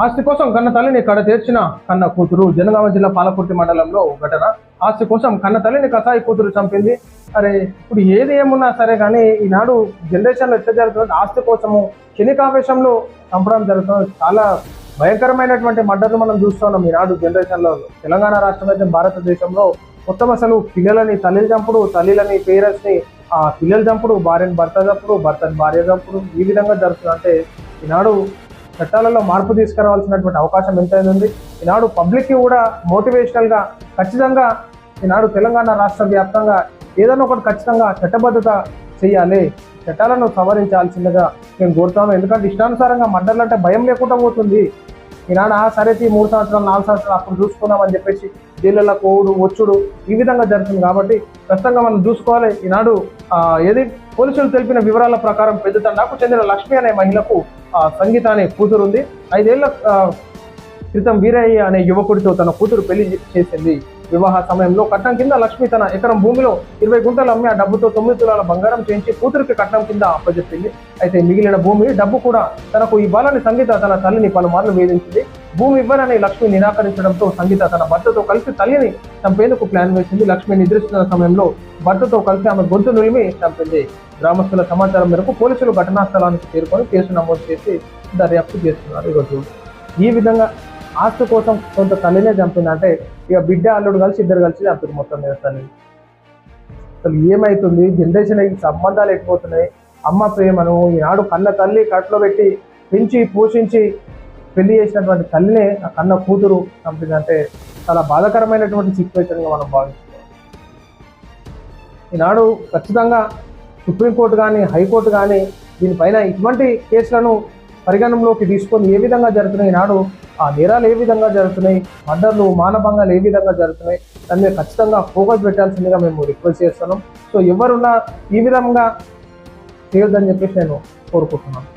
ఆస్తి కోసం కన్న తల్లిని కడ తీర్చిన కన్న కూతురు. జనగామ జిల్లా పాలకుర్తి మండలంలో ఘటన. ఆస్తి కోసం కన్న తల్లిని కసాయి కూతురు చంపింది. అరే, ఇప్పుడు ఏది ఏమున్నా సరే కానీ ఈనాడు జనరేషన్లో ఎట్లా జరుగుతుంది, ఆస్తి కోసము క్షణికావేశంలో చంపడం జరుగుతుంది. చాలా భయంకరమైనటువంటి మర్డర్లు మనం చూస్తున్నాం ఈనాడు జనరేషన్లో. తెలంగాణ రాష్ట్రం అయితే భారతదేశంలో మొత్తం అసలు పిల్లలని తల్లిని చంపుడు, తల్లిలని పేరెంట్స్ని పిల్లలు చంపుడు, భార్యని భర్త చంపుడు, భర్తని భార్య చంపుడు, ఈ విధంగా జరుగుతుంది. అంటే ఈనాడు చట్టాలలో మార్పు తీసుకురావాల్సినటువంటి అవకాశం ఎంతైనా ఉంది. ఈనాడు పబ్లిక్కి కూడా మోటివేషనల్గా ఖచ్చితంగా ఈనాడు తెలంగాణ రాష్ట్ర వ్యాప్తంగా ఏదైనా ఒకటి ఖచ్చితంగా చట్టబద్ధత చేయాలి, చట్టాలను సవరించాల్సిందిగా మేము కోరుతాము. ఎందుకంటే ఇష్టానుసారంగా మర్డర్లు అంటే భయం లేకుండా పోతుంది. ఈనాడు సరే 3 సంవత్సరాలు 4 సంవత్సరాలు అప్పుడు చూసుకుందామని చెప్పేసి జైళ్ళ కోవుడు వచ్చుడు ఈ విధంగా జరుగుతుంది. కాబట్టి ఖచ్చితంగా మనం చూసుకోవాలి. ఈనాడు ఏది పోలీసులు తెలిపిన వివరాల ప్రకారం పెద్దతండాకు చెందిన లక్ష్మి అనే మహిళకు సంగీత అనే కూతురు ఉంది. 5 ఏళ్ల క్రితం వీరయ్య అనే యువకుడితో తన కూతురు పెళ్లి చేసింది. వివాహ సమయంలో కట్నం కింద లక్ష్మి తన ఎకరం భూమిలో 20 గుంటలు అమ్మి ఆ డబ్బుతో 9 తులాల బంగారం చేయించి కూతురికి కట్నం కింద అప్పచెప్పింది. అయితే మిగిలిన భూమి డబ్బు కూడా తనకు ఇవ్వాలని సంగీత తన తల్లిని పలుమార్లు వేధించింది. భూమి ఇవ్వనని లక్ష్మి నిరాకరించడంతో సంగీత తన భర్తతో కలిసి తల్లిని చంపేందుకు ప్లాన్ వేసింది. లక్ష్మి నిద్రిస్తున్న సమయంలో భర్తతో కలిసి ఆమె గొంతు నులిమి చంపింది. గ్రామస్తుల సమాచారం మేరకు పోలీసులు ఘటనా స్థలానికి చేరుకొని కేసు నమోదు చేసి దర్యాప్తు చేస్తున్నారు. ఈరోజు ఈ విధంగా ఆస్తి కోసం కొంత తల్లినే చంపింది. అంటే ఇక బిడ్డ అల్లుడు కలిసి ఇద్దరు కలిసి చంపారు మొత్తం మీద తల్లి. అసలు ఏమవుతుంది, జనరేషన్ సంబంధాలు ఎక్కిపోతున్నాయి. అమ్మ ప్రేమను ఈనాడు కన్న తల్లి కట్లో పెట్టి పెంచి పోషించి పెళ్లి చేసినటువంటి తల్లినే ఆ కన్న కూతురు చంపిందంటే చాలా బాధాకరమైనటువంటి సిచ్యువేషన్గా మనం భావిస్తున్నాం. ఈనాడు ఖచ్చితంగా సుప్రీంకోర్టు కానీ హైకోర్టు కానీ దీనిపైన ఇటువంటి కేసులను పరిగణనలోకి తీసుకొని ఏ విధంగా జరుగుతున్నాయి, ఈనాడు ఆ నేరాలు ఏ విధంగా జరుగుతున్నాయి, మర్డర్లు మానభంగాలు ఏ విధంగా జరుగుతున్నాయి దాని మీద ఖచ్చితంగా ఫోకస్ పెట్టాల్సిందిగా మేము రిక్వెస్ట్ చేస్తున్నాం. సో ఎవరున్నా ఈ విధంగా చేయొద్దని చెప్పేసి నేను కోరుకుంటున్నాను.